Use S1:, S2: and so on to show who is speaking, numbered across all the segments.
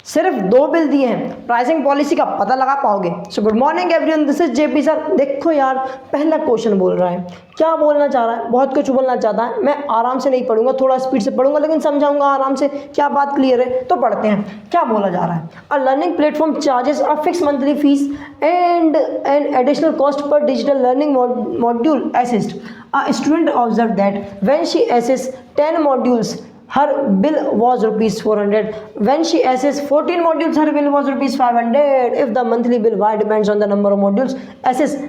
S1: सिर्फ 2 बिल दिए हैं, प्राइसिंग पॉलिसी का पता लगा पाओगे? So good morning everyone, this is JP sir. देखो यार, पहला क्वेश्चन बोल रहा है, क्या बोलना चाह रहा है? बहुत कुछ बोलना चाहता है। मैं आराम से नहीं पढ़ूंगा, थोड़ा स्पीड से पढ़ूंगा, लेकिन समझाऊंगा आराम से। क्या बात क्लियर है? तो पढ़ते हैं, क्या बोला जा रहा है। A learning platform charges a fix monthly fees and an additional cost per digital learning module assist. A student observe that when she assist 10 modules her bill was rupees 400. When she assessed 14 modules, her bill was rupees 500. If the monthly bill y depends on the number of modules assessed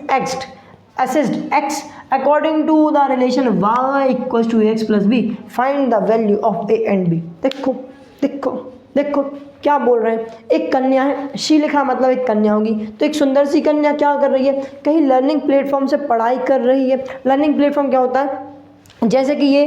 S1: x according to the relation y equals to x plus b, find the value of a and b. देखो देखो देखो क्या बोल रहे हैं। एक कन्या है, शी लिखा मतलब एक कन्या होगी। तो एक सुंदर सी कन्या क्या कर रही है? कहीं लर्निंग प्लेटफॉर्म से पढ़ाई कर रही है। लर्निंग प्लेटफॉर्म क्या होता है? जैसे कि ये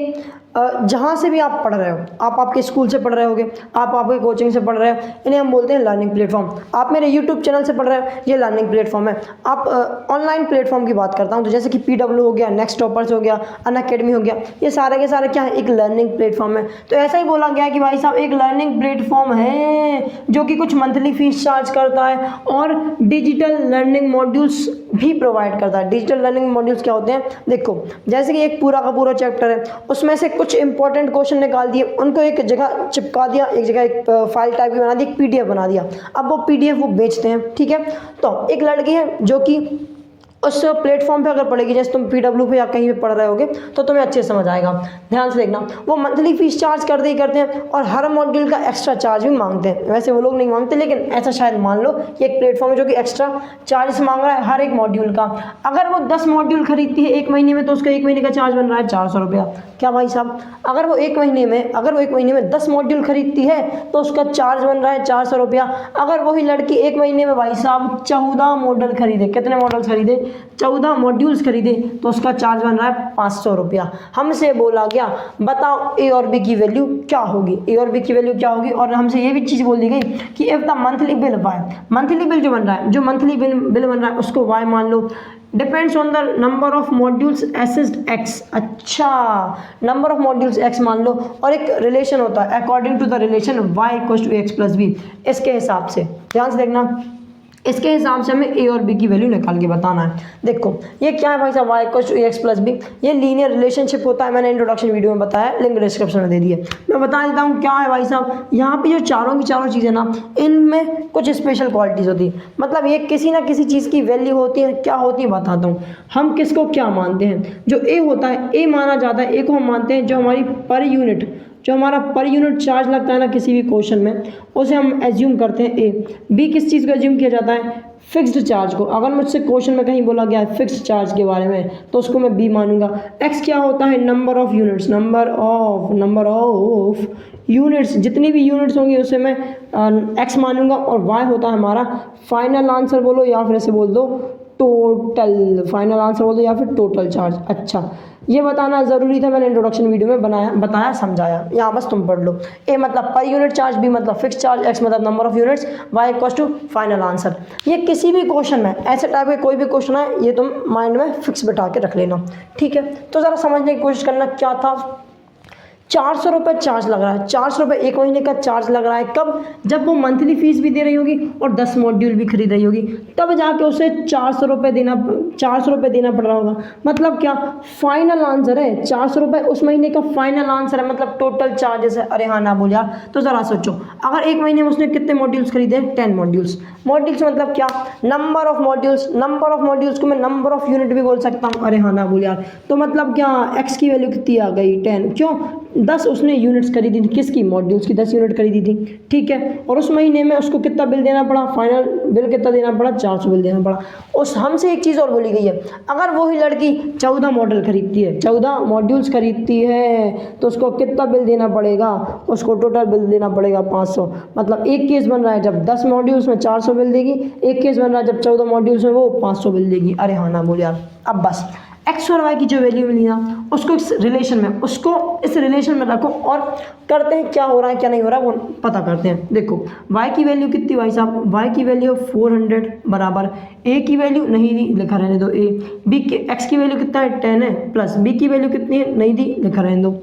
S1: जहाँ से भी आप पढ़ रहे हो, आप आपके स्कूल से पढ़ रहे होगे, आप आपके कोचिंग से पढ़ रहे हो, इन्हें हम बोलते हैं लर्निंग प्लेटफॉर्म। आप मेरे यूट्यूब चैनल से पढ़ रहे हो, ये लर्निंग प्लेटफॉर्म है। आप ऑनलाइन प्लेटफॉर्म की बात करता हूँ, तो जैसे कि PW हो गया, नेक्स्ट टॉपर्स हो गया, अनअकैडमी हो गया, ये सारे के सारे क्या है? एक लर्निंग प्लेटफॉर्म है। तो ऐसा ही बोला गया कि भाई साहब एक लर्निंग प्लेटफॉर्म है जो कि कुछ मंथली फीस चार्ज करता है और डिजिटल लर्निंग मॉड्यूल्स भी प्रोवाइड करता है। डिजिटल लर्निंग मॉड्यूल्स क्या होते हैं? देखो, जैसे कि एक पूरा का पूरा चैप्टर है, उसमें से कुछ इंपॉर्टेंट क्वेश्चन निकाल दिए, उनको एक जगह चिपका दिया, एक जगह एक फाइल टाइप की बना दी, एक PDF बना दिया। अब वो PDF वो बेचते हैं, ठीक है। तो एक लड़की है जो कि उस प्लेटफॉर्म पे अगर पढ़ेगी, जैसे तुम PW पे या कहीं पे पढ़ रहे होगे, तो तुम्हें अच्छे से समझ आएगा। ध्यान से देखना, वो मंथली फीस चार्ज करते ही करते हैं और हर मॉड्यूल का एक्स्ट्रा चार्ज भी मांगते हैं। वैसे वो लोग नहीं मांगते, लेकिन ऐसा शायद मान लो कि एक प्लेटफॉर्म है जो कि एक्स्ट्रा चार्ज मांग रहा है हर एक मॉड्यूल का। अगर वो 10 मॉड्यूल खरीदती है 1 महीने में, तो उसका 1 महीने का चार्ज बन रहा है 400 रुपया। क्या भाई साहब? अगर वो एक महीने में 10 मॉड्यूल खरीदती है, तो उसका चार्ज बन रहा है 400 रुपया। अगर वही लड़की 1 महीने में भाई साहब 14 मॉडल खरीदे, कितने मॉडल खरीदे? 14 मॉड्यूल्स खरीदे, तो उसका चार्ज बन रहा है 500 रुपया। हमसे बोला गया बताओ ए और बी की वैल्यू क्या होगी? ए और बी की वैल्यू क्या होगी? और हमसे ये भी चीज़ बोल दी गई कि if the monthly bill Y, monthly bill जो बन रहा है, जो मंथली बिल बन रहा है उसको वाई मान लो, depends on the number of modules assist X. अच्छा, नंबर ऑफ मॉड्यूल्स एक्स मान लो, और एक रिलेशन होता है according to the relation Y equals to X plus B. इसके हिसाब से ध्यान से देखना, इसके हिसाब से हमें ए और बी की वैल्यू निकाल के बताना है। देखो ये क्या है भाई साहब? Y equals to X plus B, ये लीनियर रिलेशनशिप होता है। मैंने इंट्रोडक्शन वीडियो में बताया, लिंक डिस्क्रिप्शन में दे दिए। मैं बता देता हूँ क्या है भाई साहब। यहाँ पे जो चारों की चारों चीज़ें ना, इनमें कुछ स्पेशल क्वालिटीज़ होती है। मतलब ये किसी ना किसी चीज़ की वैल्यू होती है। क्या होती है बताता हूँ। हम किसको क्या मानते हैं? जो ए होता है, ए माना जाता है, ए को हम मानते हैं जो हमारी पर यूनिट, जो हमारा पर यूनिट चार्ज लगता है ना किसी भी क्वेश्चन में, उसे हम एज्यूम करते हैं ए। बी किस चीज़ को एज्यूम किया जाता है? फिक्स्ड चार्ज को। अगर मुझसे क्वेश्चन में कहीं बोला गया है फिक्स्ड चार्ज के बारे में, तो उसको मैं बी मानूंगा। एक्स क्या होता है? Number of units, number of units, जितनी भी यूनिट्स होंगी उसे मैं एक्स मानूंगा। और वाई होता है हमारा फाइनल आंसर, बोलो या फिर ऐसे बोल दो टोटल, फाइनल आंसर बोल दो या फिर टोटल चार्ज। अच्छा, ये बताना ज़रूरी था, मैंने इंट्रोडक्शन वीडियो में बताया समझाया। यहाँ बस तुम पढ़ लो। ए मतलब पर यूनिट चार्ज, बी मतलब फिक्स चार्ज, एक्स मतलब number of units, Y equals to final answer. ये किसी भी क्वेश्चन में, ऐसे टाइप के कोई भी क्वेश्चन है, ये तुम माइंड में फिक्स बिठा के रख लेना, ठीक है। तो ज़रा समझने की कोशिश करना क्या था। 400 रुपये चार्ज लग रहा है, 400 रुपये 1 महीने का चार्ज लग रहा है। कब? जब वो मंथली फीस भी दे रही होगी और 10 मॉड्यूल भी खरीद रही होगी, तब जाके उसे 400 रुपये देना पड़ रहा होगा। मतलब क्या? फाइनल आंसर है 400 रुपये, उस महीने का फाइनल आंसर है, मतलब टोटल चार्जेस है। अरे हाँ ना बोल यार। तो ज़रा सोचो, अगर 1 महीने में उसने कितने मॉड्यूल्स खरीदे? 10 मॉड्यूल्स। मॉड्यूल्स मतलब क्या? Number of modules. Number of modules को मैं नंबर ऑफ यूनिट भी बोल सकता हूँ। अरे हाँ ना बोल यार। तो मतलब क्या? एक्स की वैल्यू कितनी आ गई? 10। क्यों? 10 उसने यूनिट्स खरीदी थी, किसकी? मॉड्यूल्स की 10 यूनिट खरीदी थी, ठीक है। और उस महीने में उसको कितना बिल देना पड़ा? फाइनल बिल कितना देना पड़ा? 400 बिल देना पड़ा। उस हमसे एक चीज़ और बोली गई है, अगर वही लड़की 14 मॉडल खरीदती है, 14 मॉड्यूल्स खरीदती है, तो उसको कितना बिल देना पड़ेगा? उसको टोटल बिल देना पड़ेगा 500। मतलब एक केस बन रहा है जब 10 मॉड्यूल्स में 400 बिल देगी, एक केस बन रहा है जब 14 मॉड्यूल्स में वो 500 बिल देगी। अरे हाँ ना बोल यार। अब बस एक्स और वाई की जो वैल्यू मिली ना, उसको इस रिलेशन में रखो और करते हैं क्या हो रहा है क्या नहीं हो रहा है वो पता करते हैं। देखो वाई की वैल्यू कितनी भाई साहब? वाई की वैल्यू 400 बराबर ए की वैल्यू नहीं लिखा रहने दो, ए बी के एक्स की वैल्यू कितना है? 10 है, प्लस बी की वैल्यू कितनी है? नहीं दी, लिखा रहने दो।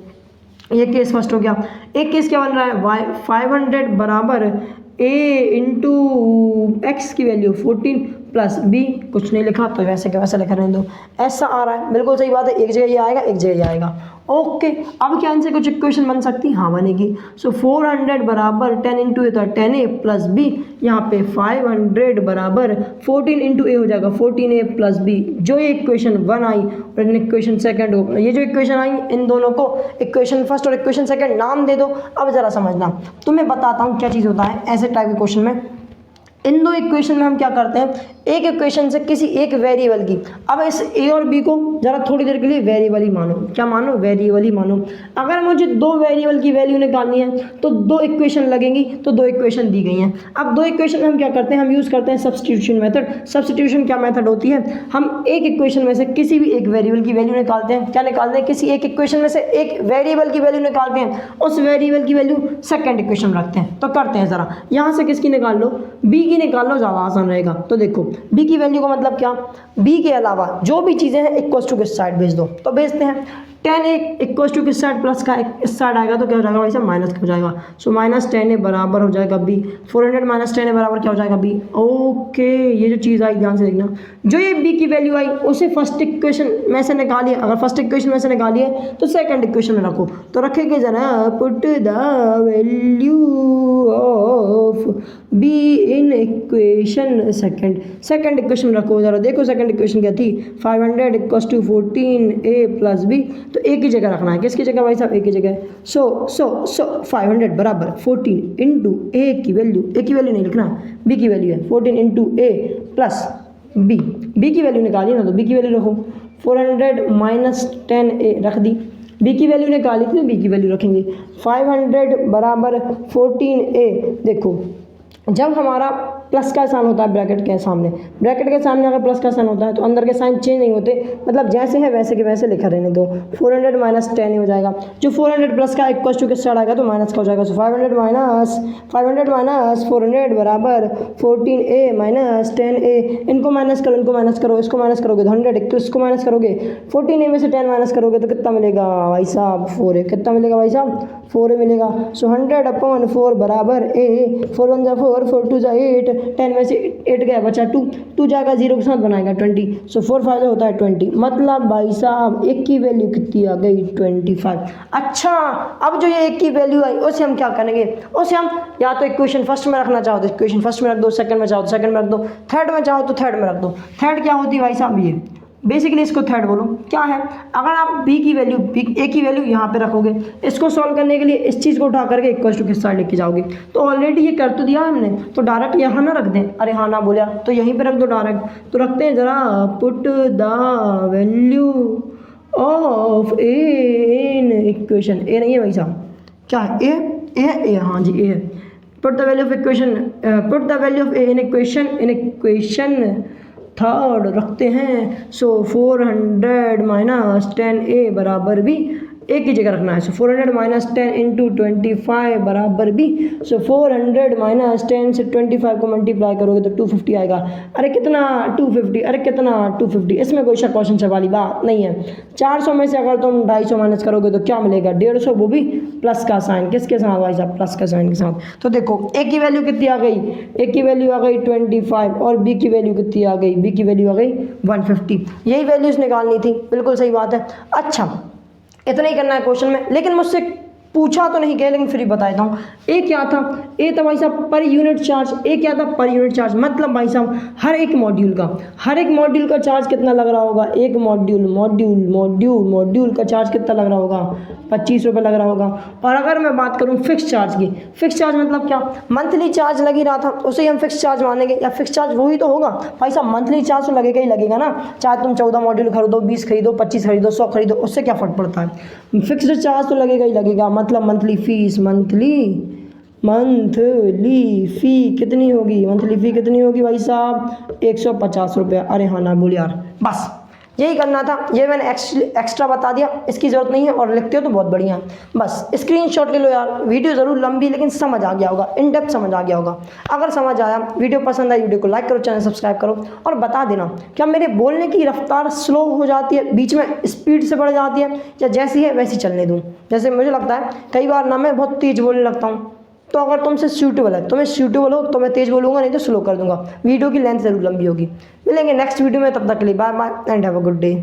S1: ये केस फर्स्ट हो गया। एक केस क्या बन रहा है? वाई 500 बराबर ए इंटू एक्स की वैल्यू 14 प्लस बी, कुछ नहीं लिखा तो वैसे के वैसे लिखा रहने दो, ऐसा आ रहा है, बिल्कुल सही बात है, एक जगह ये आएगा एक जगह ये आएगा। ओके, अब क्या इनसे कुछ इक्वेशन बन सकती है? हाँ बनेगी। सो 400 बराबर 10 इंटू ए, तो 10a प्लस बी, यहाँ पे 500 बराबर 14 इंटू ए हो जाएगा 14a प्लस बी। जो ये इक्वेशन 1 आई और इक्वेशन सेकंड हो, ये जो इक्वेशन आई इन दोनों को इक्वेशन फर्स्ट और इक्वेशन सेकंड नाम दे दो। अब ज़रा समझना, तुम्हें बताता हूँ क्या चीज़ होता है ऐसे टाइप के क्वेश्चन में। इन दो इक्वेशन में हम क्या करते हैं, एक इक्वेशन से किसी एक वेरिएबल की, अब इस ए और बी को जरा थोड़ी देर के लिए वेरिएबल ही मानो। क्या मानो? वेरिएबल ही मानो। अगर मुझे दो वेरिएबल की वैल्यू निकालनी है तो दो इक्वेशन लगेंगी, तो दो इक्वेशन दी गई हैं। अब दो इक्वेशन में हम क्या करते हैं, हम यूज़ करते हैं सब्स्टिट्यूशन मेथड। सब्स्टिट्यूशन क्या मेथड होती है, हम एक इक्वेशन में से किसी भी एक वेरिएबल की वैल्यू निकालते हैं। क्या निकालते हैं? किसी एक इक्वेशन में से एक वेरिएबल की वैल्यू निकालते हैं, उस वेरिएबल की वैल्यू सेकंड इक्वेशन में रखते हैं। तो करते हैं ज़रा, यहाँ से किसकी निकाल लो, बी की निकाल लो, ज़्यादा आसान रहेगा। तो देखो बी की वैल्यू का मतलब क्या, बी के अलावा जो भी चीज़ें हैं इक्वल टू किस साइड भेज दो, तो भेजते हैं 10 इक्वल टू किस साइड, प्लस का इस साइड आएगा तो क्या हो जाएगा भाई साहब, माइनस का हो जाएगा। सो माइनस 10 बराबर हो जाएगा बी, 400 माइनस 10 बराबर क्या हो जाएगा बी। ओके, ये जो चीज़ आई ध्यान से देखना, जो ये बी की वैल्यू आई उसे फर्स्ट इक्वेशन में से निकालिए। अगर फर्स्ट इक्वेशन में से निकालिए तो सेकंड इक्वेशन में रखो। तो रखेंगे जरा, put the value of be in equation second equation में रखो। जरा देखो सेकंड इक्वेशन क्या थी, 500 equals to 14a plus B, तो एक ही जगह रखना है। किसकी जगह भाई साहब, एक ही जगह। सो 500 बराबर 14 इंटू ए की वैल्यू नहीं लिखना, बी की वैल्यू है 14 इंटू ए प्लस बी की वैल्यू निकाली ना, तो बी की वैल्यू रखो। 400 माइनस 10a रख दी, बी की वैल्यू निकाली थी तो बी की वैल्यू रखेंगे। 500 बराबर 14a, देखो जब हमारा प्लस का साइन होता है ब्रैकेट के सामने अगर प्लस का साइन होता है तो अंदर के साइन चेंज नहीं होते, मतलब जैसे है वैसे के वैसे लिखा रहने दो। 400 माइनस 10 हो जाएगा, जो 400 प्लस का इक्वल टू किस साइड आएगा तो माइनस का हो जाएगा। सो 500 माइनस 400 बराबर 14a माइनस 10a, इनको माइनस करो, इसको माइनस करोगे तो 100, तो इसको माइनस करोगे 14a में से 10 माइनस करोगे तो कितना मिलेगा भाई साहब, 4a। कितना मिलेगा भाई साहब, 4a मिलेगा। सो 100/4 बराबर a, 4 1 जा 4, 4 2 जा 8, 10 में से 8 गया बचा 2 जाएगा 0 के साथ बनाएगा 20। सो 4 5 होता है 20, मतलब भाई साहब एक की वैल्यू कितनी आ गई, 25। अच्छा, अब जो ये एक की वैल्यू आई उसे हम क्या करेंगे, उसे हम या तो इक्वेशन फर्स्ट में रखना चाहो तो इक्वेशन फर्स्ट में रख दो, सेकंड में चाहो तो सेकंड में रख दो, थर्ड में चाहो तो थर्ड में रख दो। थर्ड क्या होती है भाई साहब, ये बेसिकली इसको थर्ड बोलो। क्या है, अगर आप बी की वैल्यू ए की वैल्यू यहाँ पे रखोगे, इसको सॉल्व करने के लिए इस चीज़ को उठा करके इक्वल टू किस साइड लेके जाओगे, तो ऑलरेडी ये कर तो दिया हमने, तो डायरेक्ट यहाँ ना रख दें। अरे हाँ ना बोला तो यहीं पे रख दो डायरेक्ट। तो रखते हैं जरा, put the value of A in equation, A नहीं है भाई साहब, क्या है, ए है, ए हाँ जी ए है। Put the value of equation, put the value of A in equation third रखते हैं। सो 400 माइनस 10a बराबर भी एक ही जगह रखना है। सो 400 माइनस 10 इंटू 25 बराबर भी, सो 400 माइनस 10 से 25 को मल्टीप्लाई करोगे तो 250 आएगा। अरे कितना 250, अरे कितना 250, इसमें कोई शक क्वेश्चन से वाली बात नहीं है। 400 में से अगर तुम 250 माइनस करोगे तो क्या मिलेगा, 150, वो भी प्लस का साइन। किसके साथ भाई साहब, प्लस का साइन के साथ। तो देखो ए की वैल्यू कितनी आ गई, ए की वैल्यू आ गई 25 और बी की वैल्यू कितनी आ गई, बी की वैल्यू आ गई 150। यही वैल्यूज निकालनी थी, बिल्कुल सही बात है। अच्छा, इतना ही करना है क्वेश्चन में, लेकिन मुझसे पूछा तो नहीं गया, लेकिन फिर भी बता देता हूँ। ए क्या था, ए था भाई साहब पर यूनिट चार्ज। ए क्या था, पर यूनिट चार्ज, मतलब भाई साहब हर एक मॉड्यूल का चार्ज कितना लग रहा होगा, एक मॉड्यूल का चार्ज कितना लग रहा होगा, 25 रुपये लग रहा होगा। और अगर मैं बात करूँ फिक्स चार्ज की, फिक्स चार्ज मतलब क्या, मंथली चार्ज लग ही रहा था उसे ही हम फिक्स चार्ज मानेंगे, या फिक्स चार्ज वही तो होगा भाई साहब, मंथली चार्ज तो लगेगा ही लगेगा ना। चाहे तुम 14 मॉड्यूल खरीदो, 20 खरीदो, 25 खरीदो, 100 खरीदो, उससे क्या फ़र्क पड़ता है, फिक्स्ड चार्ज तो लगेगा ही लगेगा। मतलब मंथली फीस, मंथली फ़ी कितनी होगी, मंथली फ़ी कितनी होगी भाई साहब, 150 रुपये। अरे हाँ ना बोल यार, बस यही करना था, ये मैंने एक्स्ट्रा बता दिया, इसकी ज़रूरत नहीं है, और लिखते हो तो बहुत बढ़िया। बस स्क्रीनशॉट ले लो यार, वीडियो ज़रूर लंबी लेकिन समझ आ गया होगा, इन डेप्थ समझ आ गया होगा। अगर समझ आया, वीडियो पसंद आई, वीडियो को लाइक करो, चैनल सब्सक्राइब करो, और बता देना क्या मेरे बोलने की रफ्तार स्लो हो जाती है, बीच में स्पीड से बढ़ जाती है, या जैसी है वैसी चलने दूँ। जैसे मुझे लगता है कई बार ना मैं बहुत तेज़ बोलने लगता हूँ, तो अगर तुमसे सूटेबल है, तुम्हें सूटेबल हो तो मैं तेज़ बोलूँगा, नहीं तो स्लो कर दूंगा। वीडियो की लेंथ ज़रूर लंबी होगी। मिलेंगे नेक्स्ट वीडियो में, तब तक के लिए bye bye and have a good day.